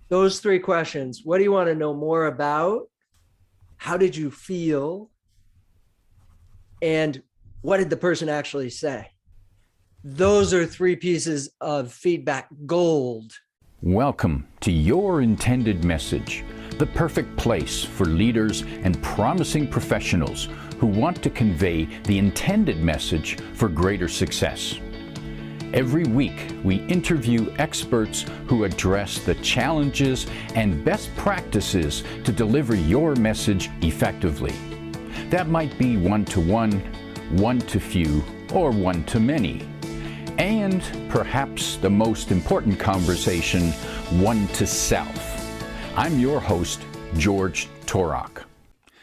those three questions. What do you want to know more about? How did you feel? And what did the person actually say? Those are three pieces of feedback gold. Welcome to Your Intended Message, the perfect place for leaders and promising professionals who want to convey the intended message for greater success. Every week, we interview experts who address the challenges and best practices to deliver your message effectively. That might be one-to-one, one-to-few, or one-to-many. And perhaps the most important conversation, one-to-self. I'm your host, George Torok.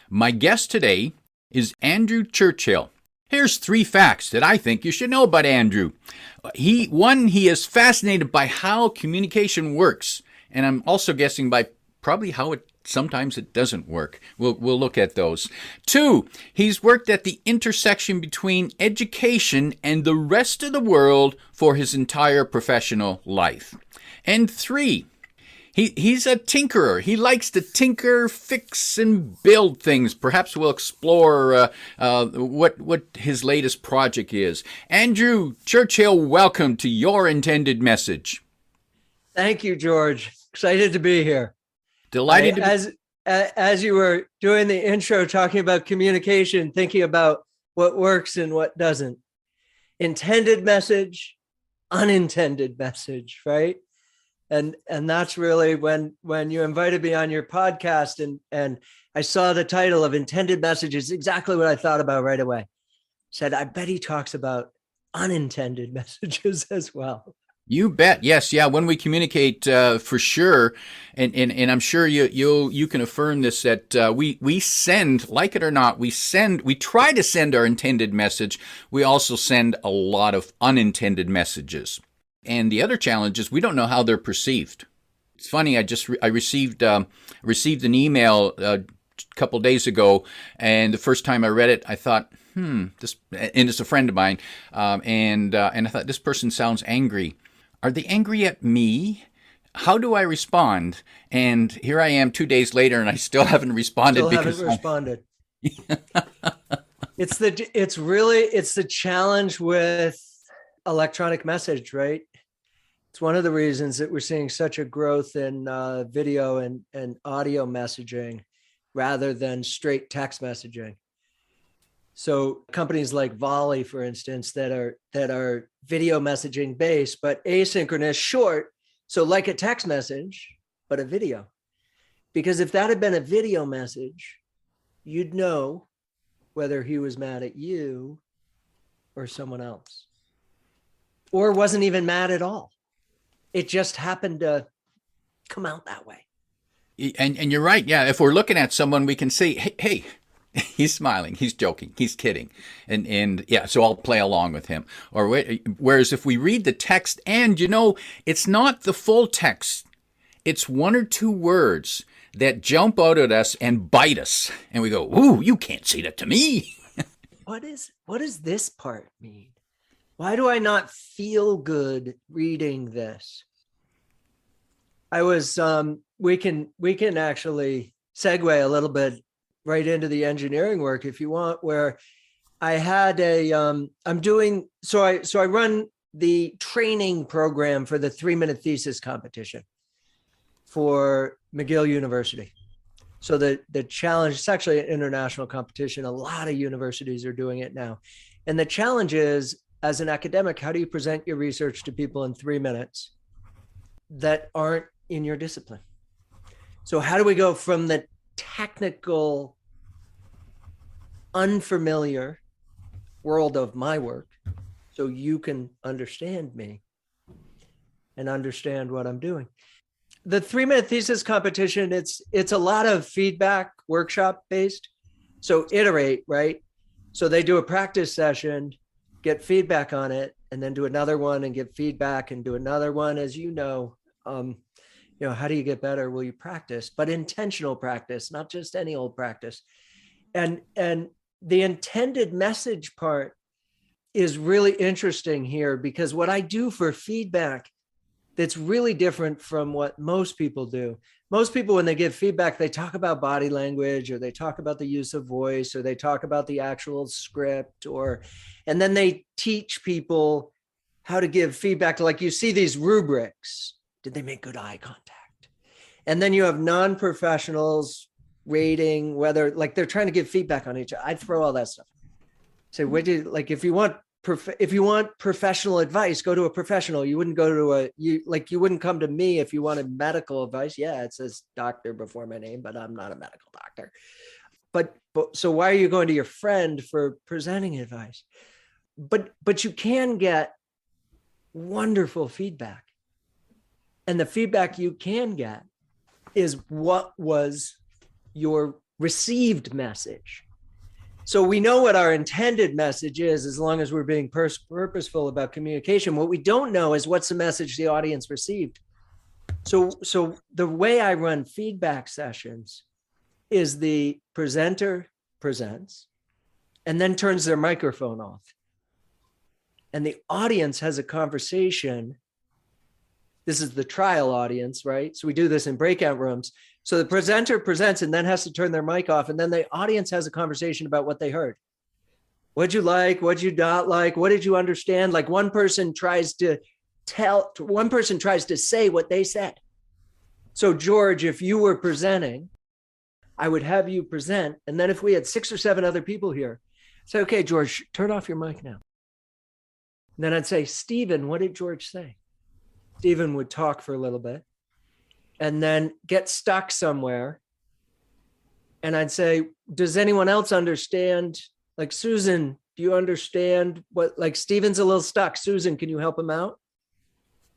My guest today is Andrew Churchill. Here's 3 facts that I think you should know about Andrew. He is fascinated by how communication works, and I'm also guessing by probably how sometimes it doesn't work. We'll look at those. 2, he's worked at the intersection between education and the rest of the world for his entire professional life. And 3, He's a tinkerer. He likes to tinker, fix, and build things. Perhaps we'll explore what his latest project is. Andrew Churchill, welcome to Your Intended Message. Thank you, George. Excited to be here. Delighted to be. As you were doing the intro, talking about communication, thinking about what works and what doesn't. Intended message, unintended message, right? And that's really when you invited me on your podcast and I saw the title of Intended Messages, exactly what I thought about right away. Said, I bet he talks about unintended messages as well. You bet. Yes. Yeah. When we communicate, for sure. And I'm sure you can affirm this, that we send, like it or not, we try to send our intended message. We also send a lot of unintended messages. And the other challenge is we don't know how they're perceived. It's funny. I received an email a couple days ago, and the first time I read it, I thought, this, and it's a friend of mine, and I thought, this person sounds angry. Are they angry at me? How do I respond? And here I am 2 days later, and I still haven't responded. It's the challenge with electronic message, right? It's one of the reasons that we're seeing such a growth in video and audio messaging rather than straight text messaging. So companies like Volley, for instance, that are video messaging based, but asynchronous, short. So like a text message, but a video. Because if that had been a video message, you'd know whether he was mad at you or someone else, or wasn't even mad at all. It just happened to come out that way. And you're right. Yeah. If we're looking at someone, we can say, hey, he's smiling, he's joking, he's kidding. And yeah, so I'll play along with him. Or whereas if we read the text and, it's not the full text, it's 1 or 2 words that jump out at us and bite us. And we go, ooh, you can't say that to me. What does this part mean? Why do I not feel good reading this? I was, we can actually segue a little bit right into the engineering work if you want, where I had I run the training program for the 3-minute thesis competition for McGill University. So the challenge, it's actually an international competition. A lot of universities are doing it now. And the challenge is, as an academic, how do you present your research to people in 3 minutes that aren't in your discipline? So how do we go from the technical, unfamiliar world of my work so you can understand me and understand what I'm doing? The 3-minute thesis competition, it's a lot of feedback, workshop based. So iterate, right? So they do a practice session, get feedback on it, and then do another one and get feedback and do another one. As you know, how do you get better? Well, you practice, but intentional practice, not just any old practice. And the intended message part is really interesting here, because what I do for feedback that's really different from what most people do. Most people, when they give feedback, they talk about body language, or they talk about the use of voice, or they talk about the actual script, and then they teach people how to give feedback. Like, you see these rubrics. Did they make good eye contact? And then you have non-professionals rating whether, like, they're trying to give feedback on each other. I'd throw all that stuff. Say, like, if you want professional advice, go to a professional. You wouldn't go to you wouldn't come to me if you wanted medical advice. Yeah, it says doctor before my name, but I'm not a medical doctor. But so why are you going to your friend for presenting advice? But you can get wonderful feedback. And the feedback you can get is, what was your received message? So we know what our intended message is, as long as we're being purposeful about communication. What we don't know is what's the message the audience received. So the way I run feedback sessions is the presenter presents and then turns their microphone off. And the audience has a conversation. This is the trial audience, right? So we do this in breakout rooms. So the presenter presents and then has to turn their mic off. And then the audience has a conversation about what they heard. What'd you like? What'd you not like? What did you understand? Like, one person tries to say what they said. So George, if you were presenting, I would have you present. And then if we had 6 or 7 other people here, say, okay, George, turn off your mic now. And then I'd say, Stephen, what did George say? Stephen would talk for a little bit and then get stuck somewhere. And I'd say, does anyone else understand? Like, Susan, do you understand what, like, Stephen's a little stuck. Susan, can you help him out?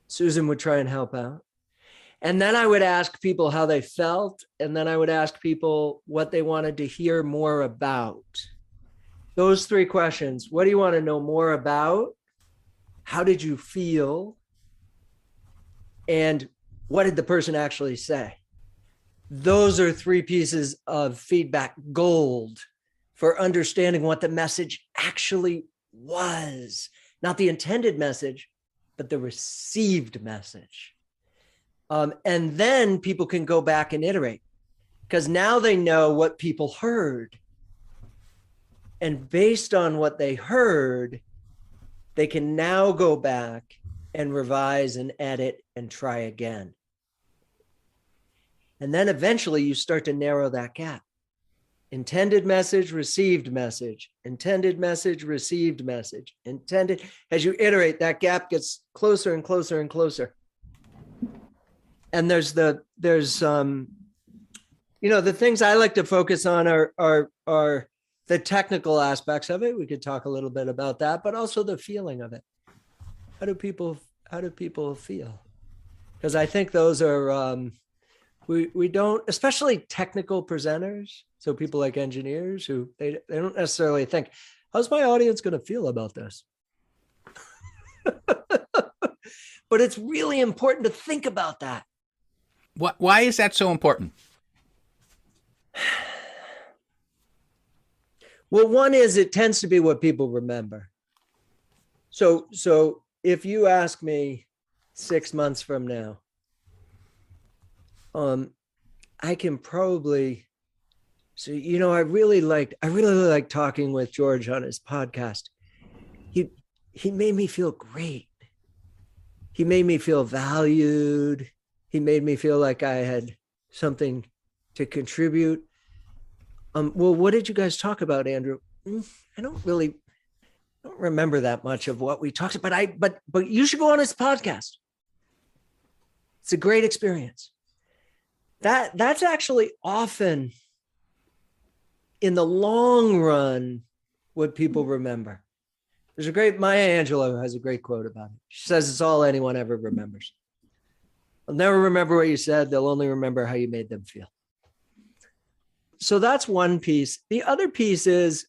Susan would try and help out. And then I would ask people how they felt. And then I would ask people what they wanted to hear more about. Those 3 questions. What do you want to know more about? How did you feel? And what did the person actually say? Those are 3 pieces of feedback gold for understanding what the message actually was. Not the intended message, but the received message. And then people can go back and iterate, because now they know what people heard. And based on what they heard, they can now go back and revise and edit and try again. And then eventually you start to narrow that gap. Intended message, received message, intended message, received message, intended. As you iterate, that gap gets closer and closer and closer. And there's the things I like to focus on are the technical aspects of it. We could talk a little bit about that, but also the feeling of it. How do people feel? Because I think those are, we don't, especially technical presenters. So people like engineers who they don't necessarily think, how's my audience going to feel about this? But it's really important to think about that. Why is that so important? Well, one is, it tends to be what people remember. So if you ask me 6 months from now, I can probably, so, I really liked talking with George on his podcast. He made me feel great. He made me feel valued. He made me feel like I had something to contribute. Well, what did you guys talk about, Andrew? I don't remember that much of what we talked about, but you should go on his podcast. It's a great experience. That's actually often, in the long run, what people remember. There's Maya Angelou has a great quote about it. She says, it's all anyone ever remembers. They'll never remember what you said. They'll only remember how you made them feel. So that's one piece. The other piece is,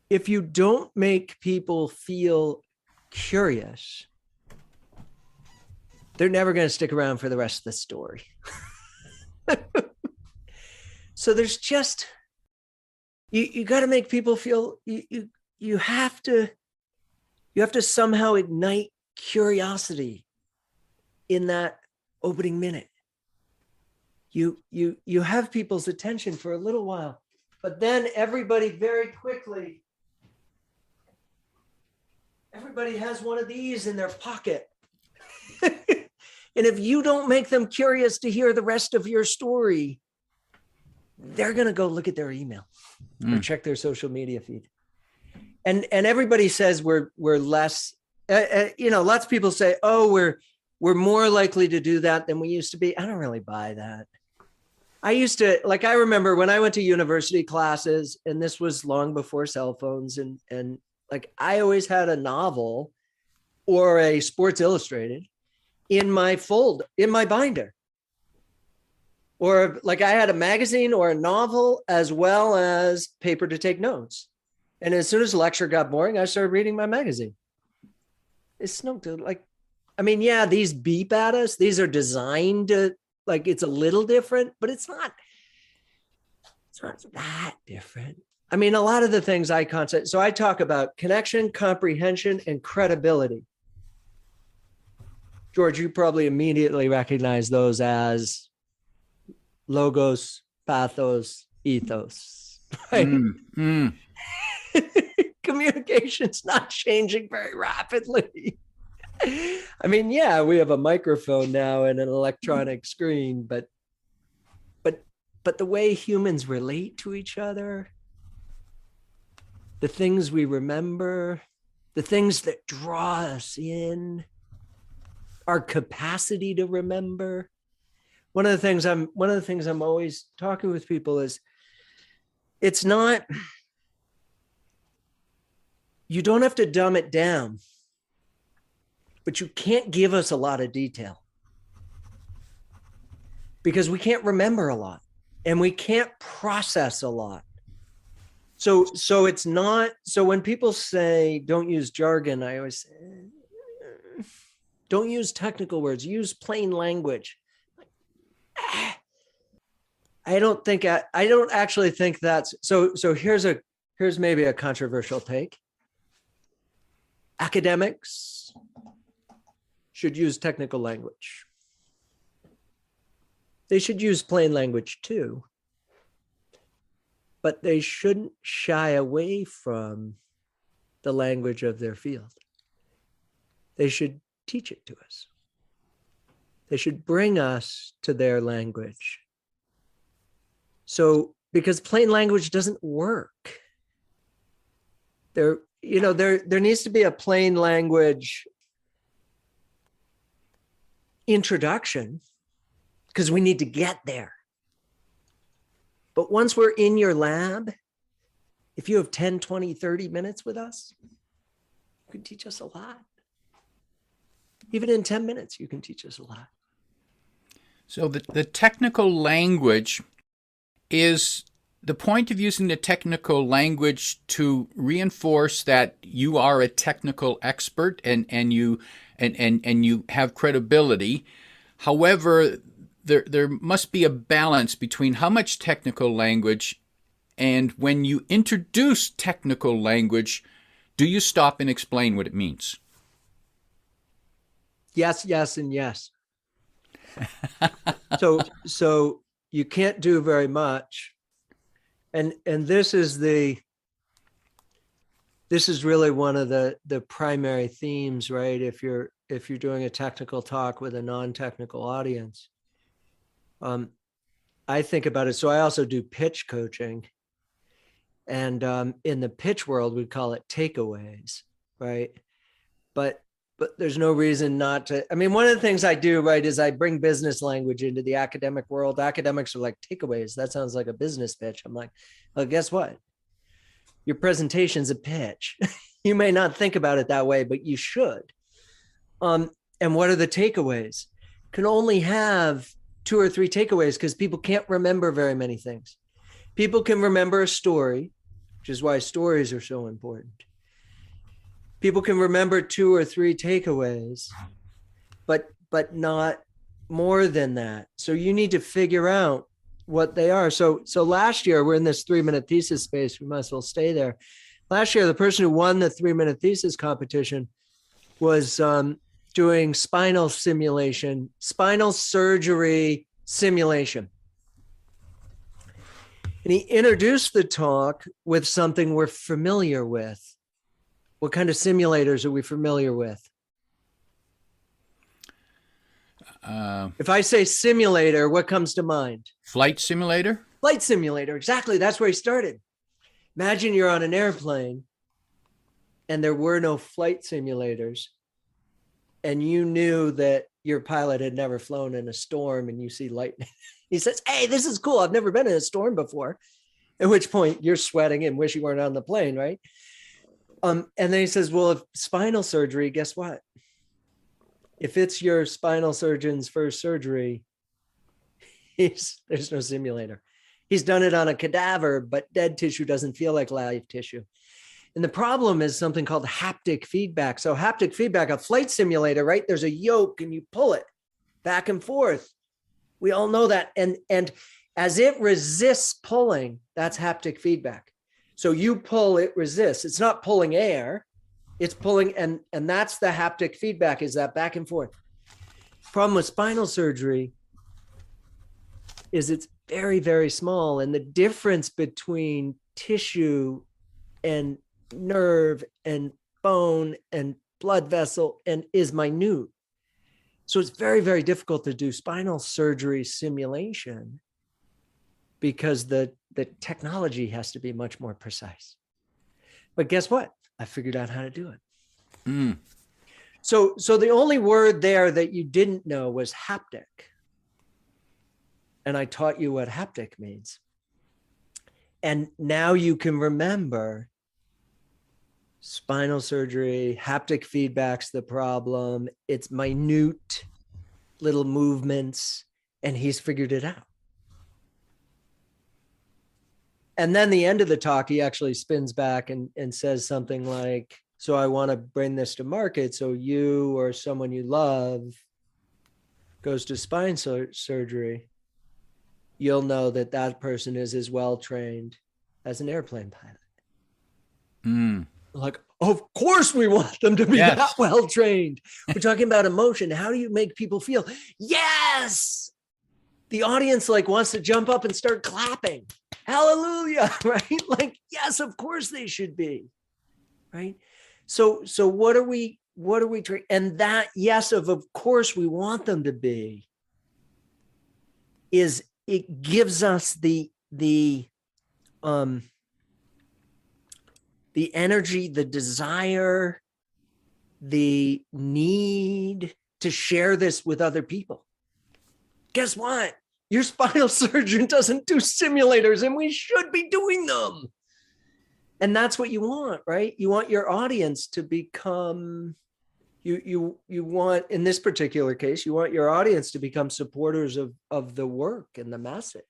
if you don't make people feel curious, they're never going to stick around for the rest of the story. So there's just, you got to make people feel, you have to somehow ignite curiosity in that opening minute. You have people's attention for a little while, but then everybody has one of these in their pocket. And if you don't make them curious to hear the rest of your story, they're going to go look at their email or check their social media feed. And everybody says we're less, lots of people say, oh, we're more likely to do that than we used to be. I don't really buy that. I remember when I went to university classes, and this was long before cell phones, and like I always had a novel or a Sports Illustrated in my binder. Or like I had a magazine or a novel as well as paper to take notes. And as soon as the lecture got boring, I started reading my magazine. It's no like, I mean, yeah, these beep at us. These are designed to, like, it's a little different, but it's not that different. I mean, a lot of the things I concept. So I talk about connection, comprehension, and credibility. George, you probably immediately recognize those as logos, pathos, ethos, right? Communication's not changing very rapidly. I mean, yeah, we have a microphone now and an electronic screen, but the way humans relate to each other, the things we remember, the things that draw us in, our capacity to remember. One of the things I'm always talking with people is, it's not, you don't have to dumb it down, but you can't give us a lot of detail because we can't remember a lot and we can't process a lot. So it's not, so when people say don't use jargon, I always say, don't use technical words, use plain language. I don't actually think that's, so here's maybe a controversial take. Academics should use technical language. They should use plain language too, but they shouldn't shy away from the language of their field. They should teach it to us. They should bring us to their language. So, because plain language doesn't work. There needs to be a plain language introduction because we need to get there. But once we're in your lab, if you have 10, 20, 30 minutes with us, you can teach us a lot. Even in 10 minutes, you can teach us a lot. So the technical language is the point of using the technical language to reinforce that you are a technical expert and you have credibility. However, there must be a balance between how much technical language, and when you introduce technical language, do you stop and explain what it means? Yes, yes, and yes. So you can't do very much. And this is really one of the primary themes, right? If you're doing a technical talk with a non-technical audience, I think about it. So I also do pitch coaching, and in the pitch world, we call it takeaways, right? But there's no reason not to. I mean, one of the things I do, right, is I bring business language into the academic world. Academics are like, takeaways, that sounds like a business pitch. I'm like, well, guess what? Your presentation's a pitch. You may not think about it that way, but you should. And what are the takeaways? Can only have 2 or 3 takeaways because people can't remember very many things. People can remember a story, which is why stories are so important. People can remember 2 or 3 takeaways, but not more than that. So you need to figure out what they are. So last year, we're in this 3-minute thesis space. We might as well stay there. Last year, the person who won the 3-minute thesis competition was doing spinal surgery simulation. And he introduced the talk with something we're familiar with. What kind of simulators are we familiar with? If I say simulator, what comes to mind? Flight simulator? Flight simulator, exactly. That's where he started. Imagine you're on an airplane and there were no flight simulators, and you knew that your pilot had never flown in a storm, and you see lightning. He says, hey, this is cool. I've never been in a storm before. At which point you're sweating and wish you weren't on the plane, right? And then he says, well, if spinal surgery, guess what? If it's your spinal surgeon's first surgery, there's no simulator. He's done it on a cadaver, but dead tissue doesn't feel like live tissue. And the problem is something called haptic feedback. So haptic feedback, a flight simulator, right? There's a yoke and you pull it back and forth. We all know that. And as it resists pulling, that's haptic feedback. So you pull, it resists. It's not pulling air, it's pulling, and that's the haptic feedback, is that back and forth. Problem with spinal surgery is it's very, very small. And the difference between tissue and nerve and bone and blood vessel and is minute. So it's very, very difficult to do spinal surgery simulation because the technology has to be much more precise. But guess what? I figured out how to do it. Mm. So the only word there that you didn't know was haptic. And I taught you what haptic means. And now you can remember spinal surgery, haptic feedback's the problem. It's minute little movements, and he's figured it out. And then the end of the talk, he actually spins back and says something like, so I want to bring this to market. So you or someone you love goes to spine surgery, you'll know that that person is as well trained as an airplane pilot. Mm. Like, of course we want them to be that well trained. We're talking about emotion. How do you make people feel? Yes. The audience like wants to jump up and start clapping. Hallelujah, right? Like, yes, of course they should be, right? So what are we trying? And that, yes, of course we want them to be, is it gives us the energy, the desire, the need to share this with other people. Guess what? Your spinal surgeon doesn't do simulators, and we should be doing them. And that's what you want, right? You want your audience to become, you want, in this particular case, you want your audience to become supporters of the work and the message.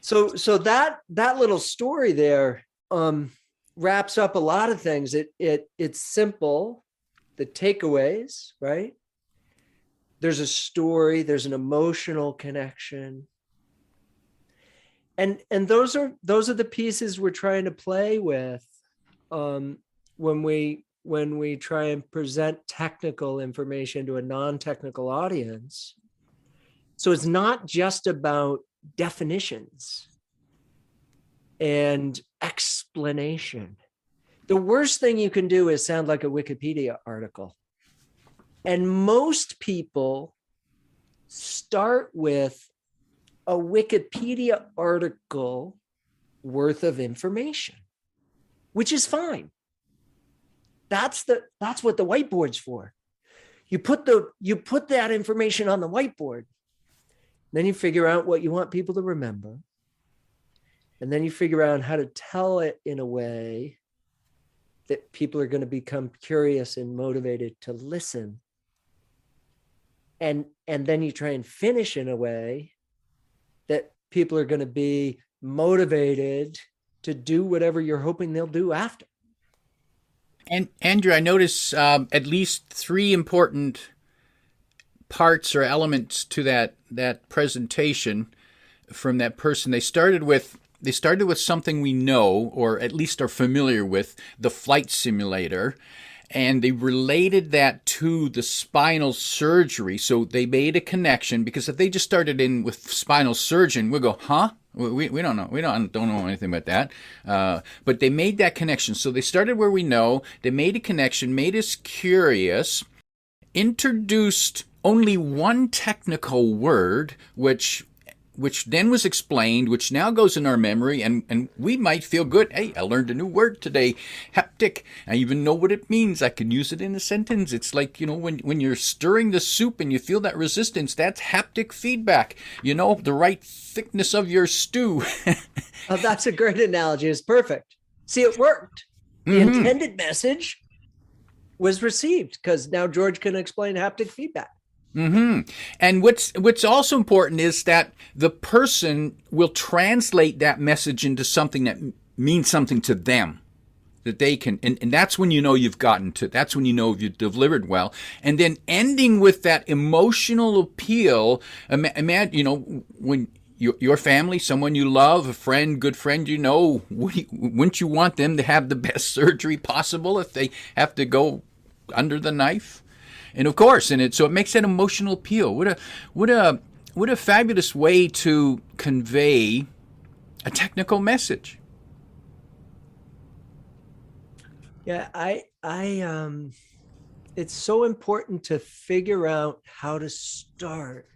So that little story there wraps up a lot of things. It's simple, the takeaways, right? There's a story, there's an emotional connection. And those are the pieces we're trying to play with when we try and present technical information to a non-technical audience. So it's not just about definitions and explanation. The worst thing you can do is sound like a Wikipedia article. And most people start with a Wikipedia article worth of information, which is fine. That's what the whiteboard's for. You put that information on the whiteboard. Then you figure out what you want people to remember. And then you figure out how to tell it in a way that people are going to become curious and motivated to listen. And then you try and finish in a way that people are going to be motivated to do whatever you're hoping they'll do after. And Andrew, I notice at least 3 important parts or elements to that presentation from that person. They started with something we know, or at least are familiar with, the flight simulator. And they related that to the spinal surgery. So they made a connection, because if they just started in with spinal surgeon, we'll go, huh? We don't know. We don't know anything about that. But they made that connection. So they started where we know. They made a connection, made us curious, introduced only one technical word, which then was explained, which now goes in our memory, and we might feel good. Hey, I learned a new word today, haptic. I even know what it means. I can use it in a sentence. It's like, when you're stirring the soup and you feel that resistance, that's haptic feedback. The right thickness of your stew. Oh, that's a great analogy. It's perfect. See, it worked. The intended message was received, because now George can explain haptic feedback. And what's also important is that the person will translate that message into something that means something to them, that they can, and that's when you've gotten to, that's when you've delivered well. And then ending with that emotional appeal. Imagine, when your family, someone you love, a friend, good friend, wouldn't you want them to have the best surgery possible if they have to go under the knife? And of course, so it makes that emotional appeal. What a fabulous way to convey a technical message. Yeah, it's so important to figure out how to start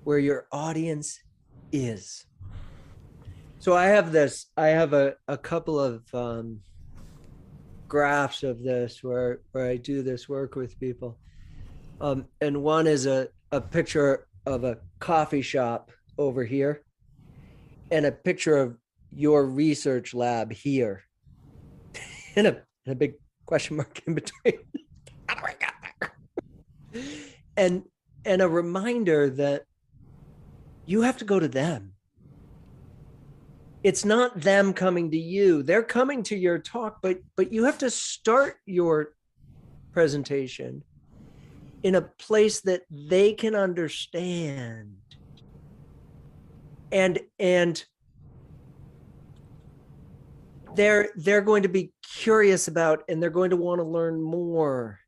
where your audience is. So I have a couple of graphs of this where I do this work with people. And one is a picture of a coffee shop over here and a picture of your research lab here and a big question mark in between. How do I get there? And a reminder that you have to go to them. It's not them coming to you. They're coming to your talk, but you have to start your presentation in a place that they can understand. And they're going to be curious about, and they're going to want to learn more.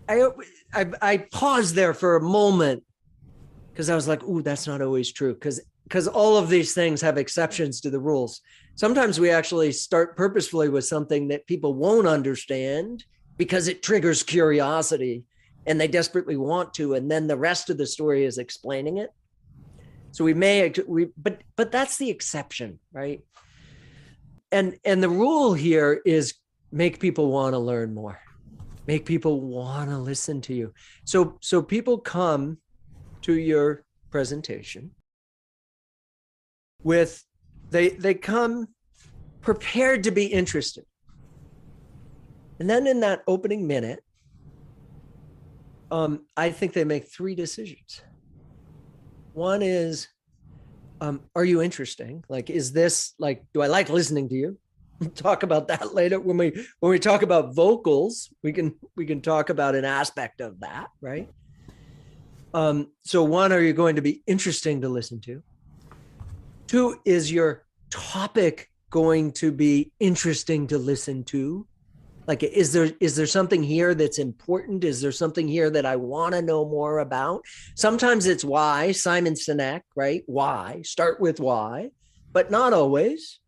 I paused there for a moment because I was like, ooh, that's not always true. Because all of these things have exceptions to the rules. Sometimes we actually start purposefully with something that people won't understand because it triggers curiosity and they desperately want to. And then the rest of the story is explaining it. So but that's the exception, right? And the rule here is make people want to learn more. Make people want to listen to you. So people come to your presentation with, they come prepared to be interested. And then in that opening minute, I think they make three decisions. One is, are you interesting? Like, is this like, do I like listening to you? We'll talk about that later. When we talk about vocals, we can talk about an aspect of that, right? So one, are you going to be interesting to listen to? Two, is your topic going to be interesting to listen to? Like, is there something here that's important? Is there something here that I want to know more about? Sometimes it's why, Simon Sinek, right? Why, start with why, but not always.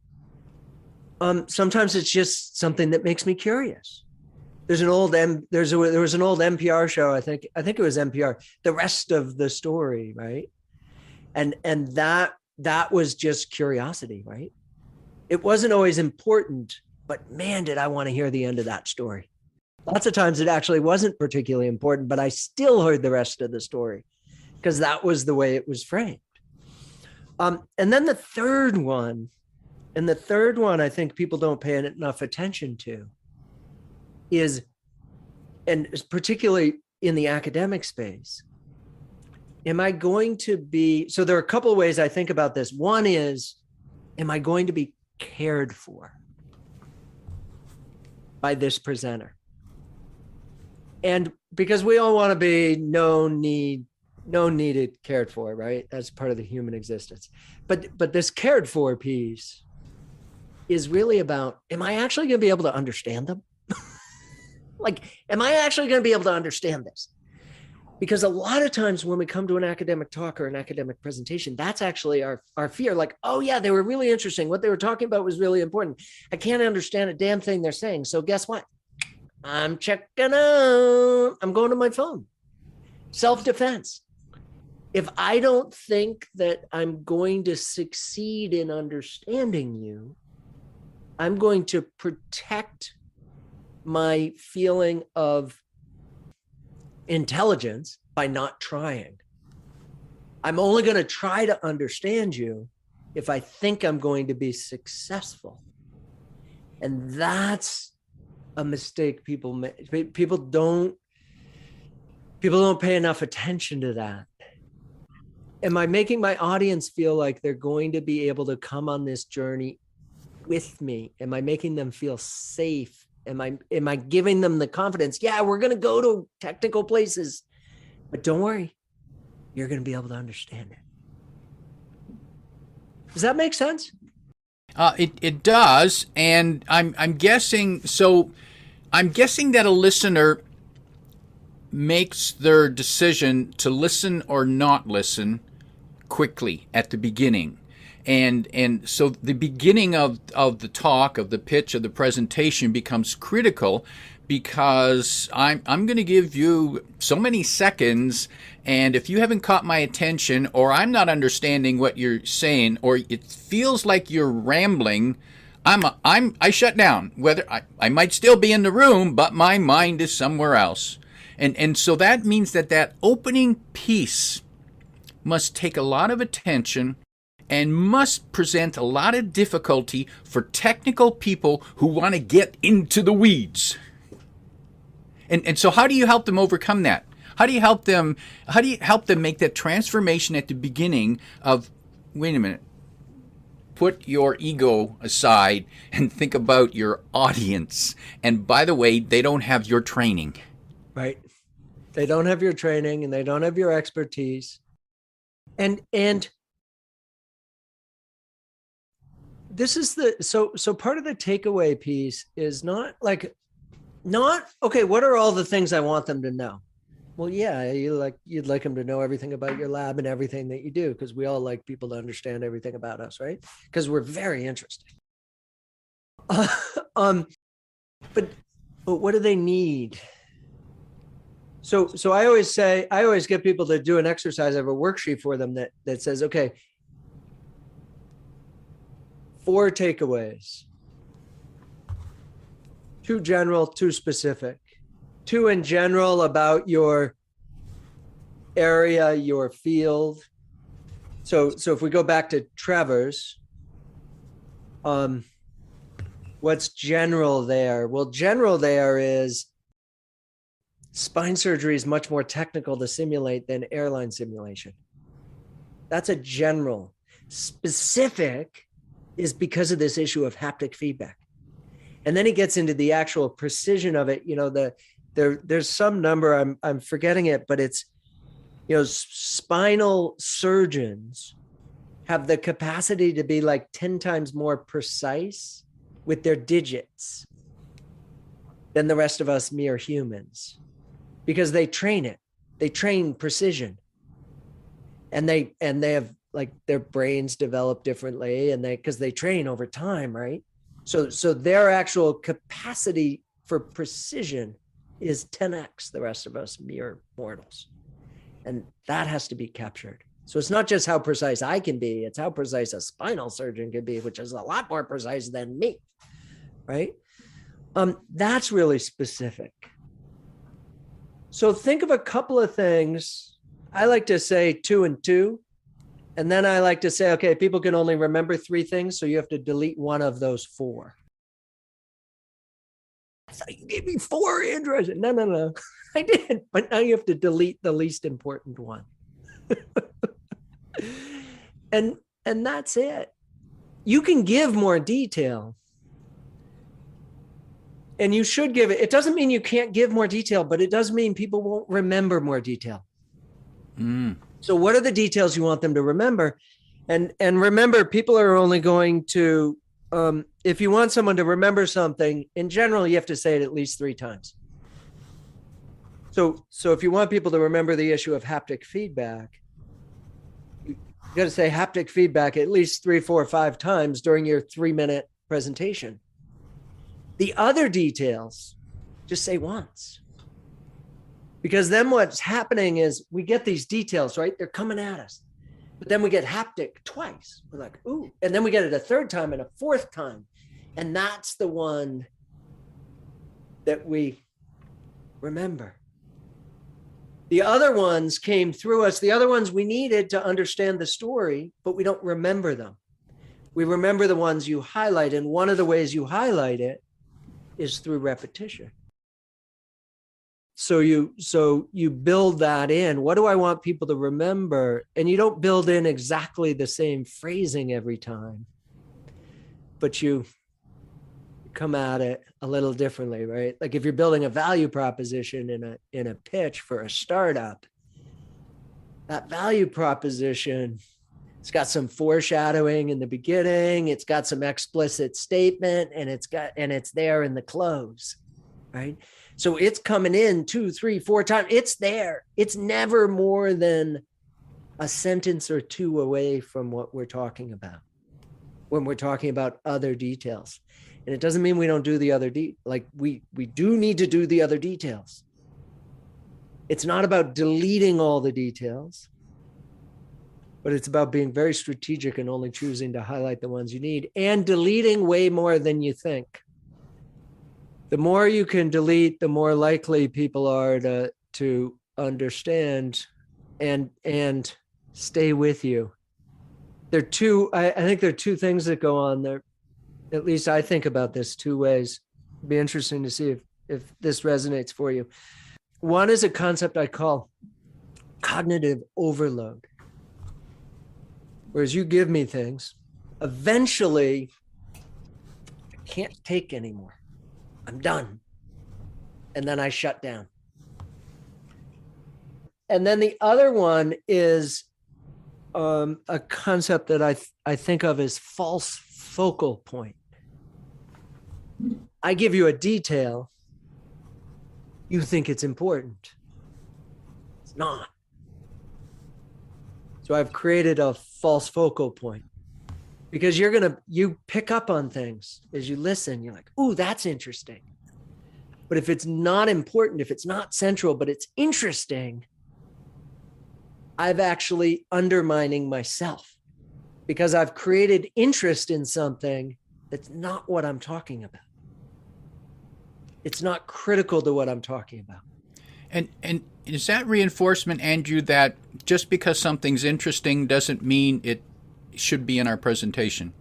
Sometimes it's just something that makes me curious. There was an old NPR show. I think it was NPR, The Rest of the Story, right? And that was just curiosity, right? It wasn't always important, but man, did I want to hear the end of that story. Lots of times it actually wasn't particularly important, but I still heard the rest of the story because that was the way it was framed. And then the third one I think people don't pay enough attention to is, and particularly in the academic space, am I going to be, so there are a couple of ways I think about this. One is, am I going to be cared for by this presenter? And because we all want to be needed, cared for, right? That's part of the human existence. But this cared for piece is really about, am I actually going to be able to understand them? Like, am I actually going to be able to understand this? Because a lot of times when we come to an academic talk or an academic presentation, that's actually our fear. Like, oh yeah, they were really interesting. What they were talking about was really important. I can't understand a damn thing they're saying. So guess what? I'm checking out. I'm going to my phone. Self-defense. If I don't think that I'm going to succeed in understanding you, I'm going to protect my feeling of intelligence by not trying. I'm only going to try to understand you if I think I'm going to be successful. And that's a mistake people make. People don't pay enough attention to that. Am I making my audience feel like they're going to be able to come on this journey with me? Am I making them feel safe? Am I giving them the confidence? Yeah, we're going to go to technical places, but don't worry, you're going to be able to understand it. Does that make sense? It does, and I'm guessing. So, I'm guessing that a listener makes their decision to listen or not listen quickly at the beginning. And so the beginning of the talk, of the pitch, of the presentation becomes critical, because I'm going to give you so many seconds, and if you haven't caught my attention, or I'm not understanding what you're saying, or it feels like you're rambling, I shut down. Whether I might still be in the room, but my mind is somewhere else. And so that means that opening piece must take a lot of attention and must present a lot of difficulty for technical people who want to get into the weeds. And so how do you help them overcome that? How do you help them make that transformation at the beginning of, wait a minute, put your ego aside and think about your audience. And by the way, they don't have your training. Right. They don't have your training and they don't have your expertise. And this is so part of the takeaway piece is not okay, what are all the things I want them to know? Well, yeah, you'd like them to know everything about your lab and everything that you do, because we all like people to understand everything about us, right? Because we're very interesting. But what do they need? So I always get people to do an exercise. I have a worksheet for them that says, okay, 4 takeaways, 2 general, 2 specific, 2 in general about your area, your field. So if we go back to Trevor's, what's general there? Well, general there is spine surgery is much more technical to simulate than airline simulation. That's a general. Specific is because of this issue of haptic feedback. And then he gets into the actual precision of it. You know, there's some number, I'm forgetting it, but it's, you know, spinal surgeons have the capacity to be like 10 times more precise with their digits than the rest of us mere humans, because they train it. They train precision. And they have, like, their brains develop differently, and because they train over time, right? So their actual capacity for precision is 10x the rest of us mere mortals. And that has to be captured. So it's not just how precise I can be, it's how precise a spinal surgeon can be, which is a lot more precise than me, right? That's really specific. So think of a couple of things. I like to say 2 and 2. And then I like to say, okay, people can only remember 3 things, so you have to delete one of those 4. I thought you gave me 4, Andrew. I said, no, I did. But now you have to delete the least important one. And that's it. You can give more detail. And you should give it. It doesn't mean you can't give more detail, but it does mean people won't remember more detail. So what are the details you want them to remember? And remember, people are only going to if you want someone to remember something, in general, you have to say it at least 3 times. So if you want people to remember the issue of haptic feedback, you got to say haptic feedback at least 3, 4, 5 times during your 3-minute presentation. The other details, just say once. Because then what's happening is we get these details, right? They're coming at us. But then we get haptic twice. We're like, ooh. And then we get it a 3rd time and a 4th time. And that's the one that we remember. The other ones came through us. The other ones we needed to understand the story, but we don't remember them. We remember the ones you highlight. And one of the ways you highlight it is through repetition. So you build that in. What do I want people to remember? And you don't build in exactly the same phrasing every time, but you come at it a little differently, right? Like if you're building a value proposition in a pitch for a startup, that value proposition, it's got some foreshadowing in the beginning, it's got some explicit statement, and it's there in the close, right? So it's coming in 2, 3, 4 times. It's there. It's never more than a sentence or 2 away from what we're talking about when we're talking about other details. And it doesn't mean we don't do the other we do need to do the other details. It's not about deleting all the details, but it's about being very strategic and only choosing to highlight the ones you need and deleting way more than you think. The more you can delete, the more likely people are to understand and stay with you. I think there are 2 things that go on there. At least I think about this 2 ways. It'd be interesting to see if this resonates for you. One is a concept I call cognitive overload. Whereas you give me things, eventually I can't take anymore. I'm done. And then I shut down. And then the other one is a concept that I think of as false focal point. I give you a detail. You think it's important. It's not. So I've created a false focal point. Because you pick up on things as you listen. You're like, ooh, that's interesting. But if it's not important, if it's not central, but it's interesting, I've actually undermining myself because I've created interest in something that's not what I'm talking about. It's not critical to what I'm talking about. And is that reinforcement, Andrew, that just because something's interesting doesn't mean it should be in our presentation?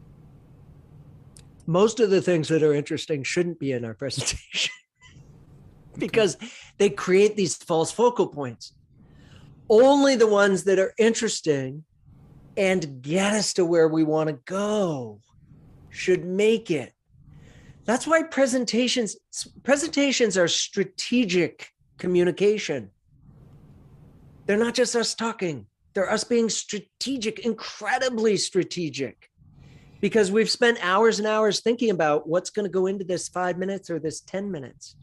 Most of the things that are interesting shouldn't be in our presentation because they create these false focal points. Only the ones that are interesting and get us to where we want to go should make it. That's why presentations are strategic communication. They're not just us talking. They're us being strategic, incredibly strategic, because we've spent hours and hours thinking about what's going to go into this 5 minutes or this 10 minutes.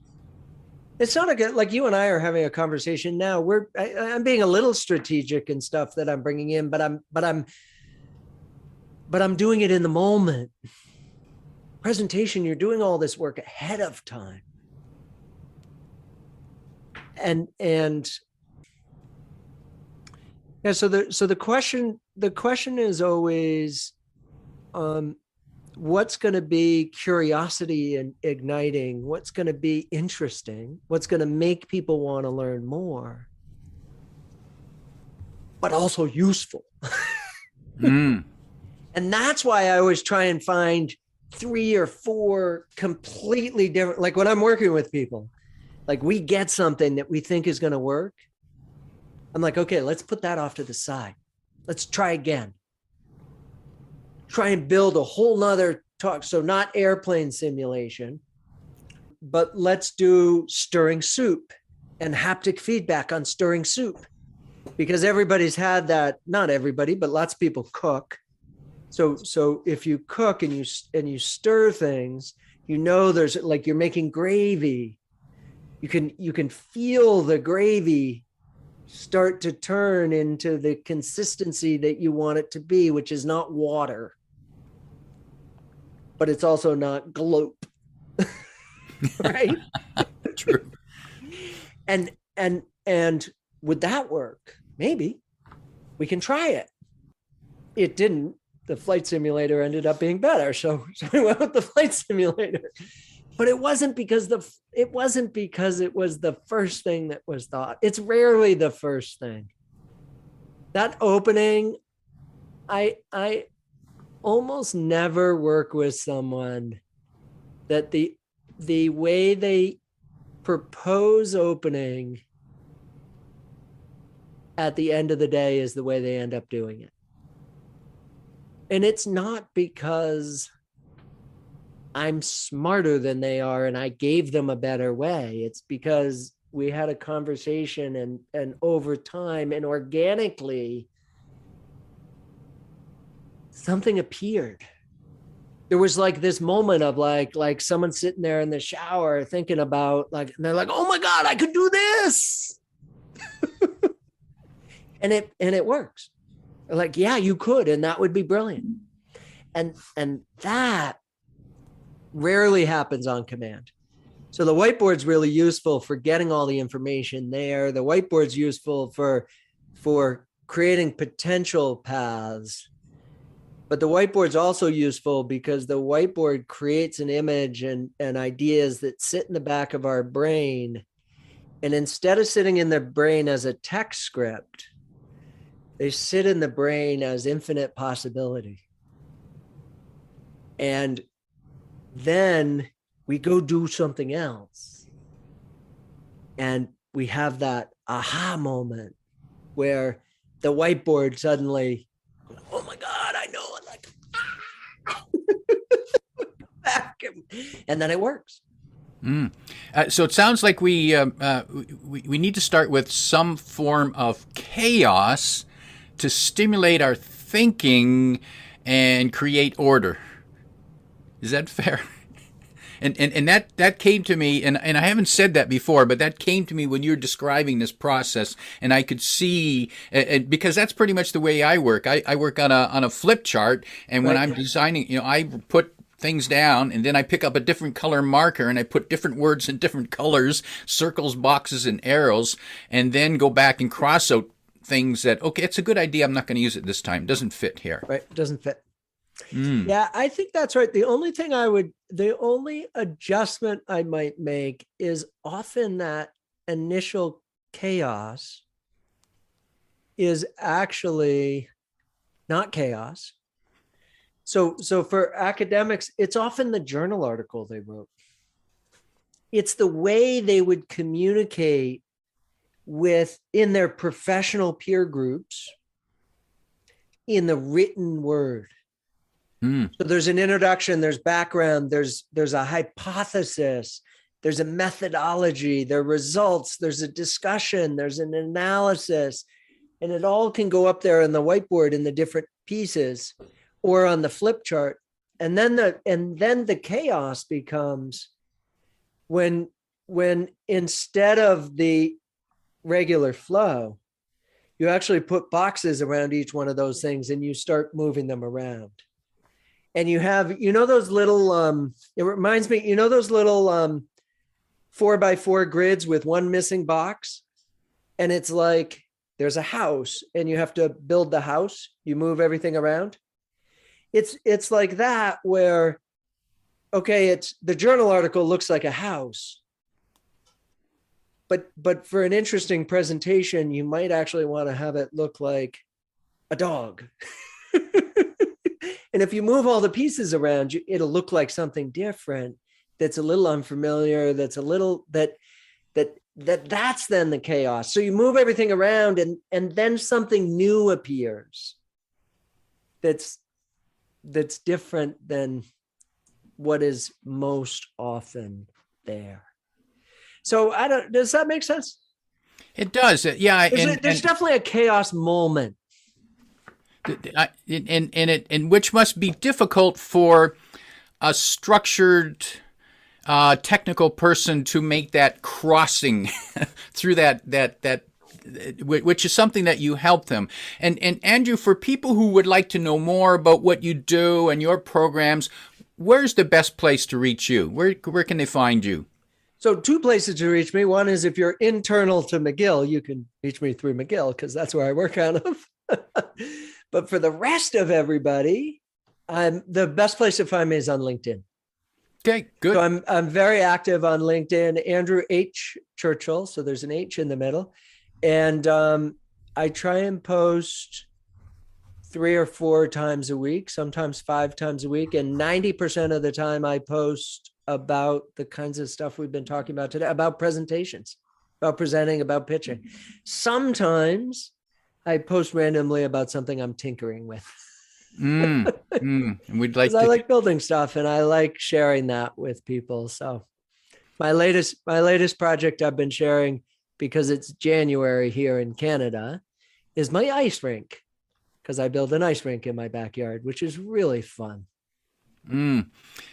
It's not like you and I are having a conversation now. I'm being a little strategic in stuff that I'm bringing in, but I'm doing it in the moment. Presentation, you're doing all this work ahead of time. And yeah, so the question is always, what's going to be curiosity and igniting? What's going to be interesting? What's going to make people want to learn more, but also useful? And that's why I always try and find 3 or 4 completely different. Like when I'm working with people, like we get something that we think is going to work. I'm like, okay, let's put that off to the side. Let's try again. Try and build a whole nother talk. So not airplane simulation, but let's do stirring soup and haptic feedback on stirring soup, because everybody's had that. Not everybody, but lots of people cook. So if you cook and you stir things, there's like you're making gravy. You can feel the gravy start to turn into the consistency that you want it to be, which is not water, but it's also not glope. Right? True. And would that work? Maybe. We can try it. It didn't. The flight simulator ended up being better, so we went with the flight simulator. But it wasn't because it was the first thing that was thought. It's rarely the first thing. That opening, I almost never work with someone that the way they propose opening at the end of the day is the way they end up doing it. And it's not because I'm smarter than they are and I gave them a better way. It's because we had a conversation and over time and organically something appeared. There was like this moment of like someone sitting there in the shower thinking about and they're like, oh my God, I could do this. and it works. Like, yeah, you could, and that would be brilliant. And that rarely happens on command. So the whiteboard's really useful for getting all the information there. The whiteboard's useful for creating potential paths. But the whiteboard's also useful because the whiteboard creates an image and ideas that sit in the back of our brain. And instead of sitting in the brain as a text script, they sit in the brain as infinite possibility. And then we go do something else. And we have that aha moment where the whiteboard suddenly, oh my God, I know it. Like, and then it works. So it sounds like we need to start with some form of chaos to stimulate our thinking and create order. Is that fair? And that came to me, and I haven't said that before, but that came to me when you were describing this process, and I could see, because that's pretty much the way I work. I work on a flip chart, and when I'm designing, I put things down, and then I pick up a different color marker, and I put different words in different colors, circles, boxes, and arrows, and then go back and cross out things that, okay, it's a good idea, I'm not going to use it this time. It doesn't fit here. Right, it doesn't fit. Yeah, I think that's right. The only adjustment I might make is often that initial chaos is actually not chaos. So for academics, it's often the journal article they wrote. It's the way they would communicate in their professional peer groups in the written word. So there's an introduction, there's background, there's a hypothesis, there's a methodology, there are results, there's a discussion, there's an analysis, and it all can go up there on the whiteboard in the different pieces or on the flip chart. And then the chaos becomes when instead of the regular flow, you actually put boxes around each one of those things and you start moving them around. And you have, those little, it reminds me, those little 4x4 grids with one missing box. And it's like, there's a house and you have to build the house. You move everything around. It's like that where, okay, it's the journal article looks like a house. But for an interesting presentation, you might actually want to have it look like a dog. And if you move all the pieces around, it'll look like something different. That's a little unfamiliar. That's a little that's then the chaos. So you move everything around, and then something new appears. That's different than what is most often there. So does that make sense? It does. Yeah. There's definitely a chaos moment. And which must be difficult for a structured technical person to make that crossing through that which is something that you help them. And Andrew, for people who would like to know more about what you do and your programs, where's the best place to reach you? Where can they find you? So 2 places to reach me. One is if you're internal to McGill, you can reach me through McGill because that's where I work out of. But for the rest of everybody, the best place to find me is on LinkedIn. Okay, good. So I'm very active on LinkedIn, Andrew H. Churchill. So there's an H in the middle. And I try and post 3 or 4 times a week, sometimes 5 times a week. And 90% of the time I post about the kinds of stuff we've been talking about today, about presentations, about presenting, about pitching. Sometimes I post randomly about something I'm tinkering with. We'd like I like building stuff and I like sharing that with people. So my latest project I've been sharing, because it's January here in Canada, is my ice rink, because I build an ice rink in my backyard, which is really fun. And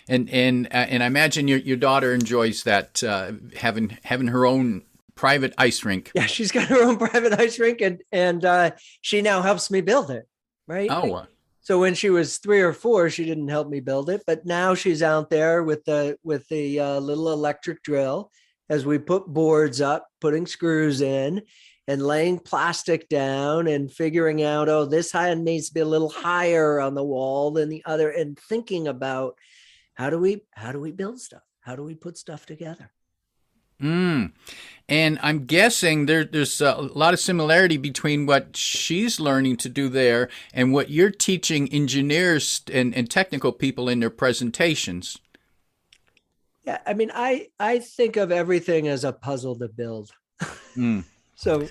I imagine your daughter enjoys that, having her own private ice rink. Yeah, she's got her own private ice rink, and she now helps me build it. Right. Oh. So when she was 3 or 4, she didn't help me build it, but now she's out there with the little electric drill as we put boards up, putting screws in, and laying plastic down and figuring out, oh, this height needs to be a little higher on the wall than the other, and thinking about how do we build stuff? How do we put stuff together? And I'm guessing there's a lot of similarity between what she's learning to do there and what you're teaching engineers and technical people in their presentations. Yeah, I mean, I think of everything as a puzzle to build. So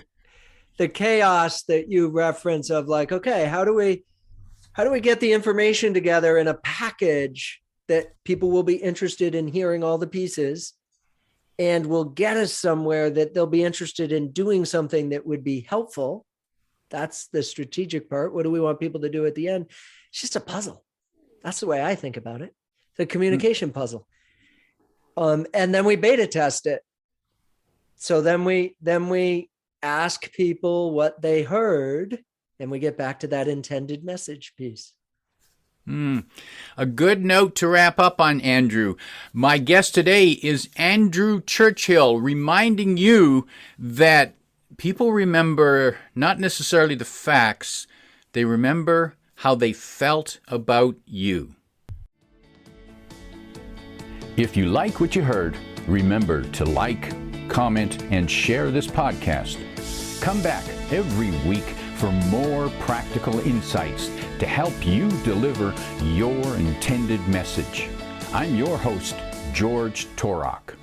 the chaos that you reference of like, okay, how do we get the information together in a package that people will be interested in hearing all the pieces and will get us somewhere that they'll be interested in doing something that would be helpful? That's the strategic part. What do we want people to do at the end? It's just a puzzle. That's the way I think about it. The communication puzzle. And then we beta test it. So then we ask people what they heard, and we get back to that intended message piece. A good note to wrap up on, Andrew. My guest today is Andrew Churchill, reminding you that people remember not necessarily the facts, they remember how they felt about you. If you like what you heard, remember to like, comment, and share this podcast. Come back every week for more practical insights to help you deliver your intended message. I'm your host, George Torok.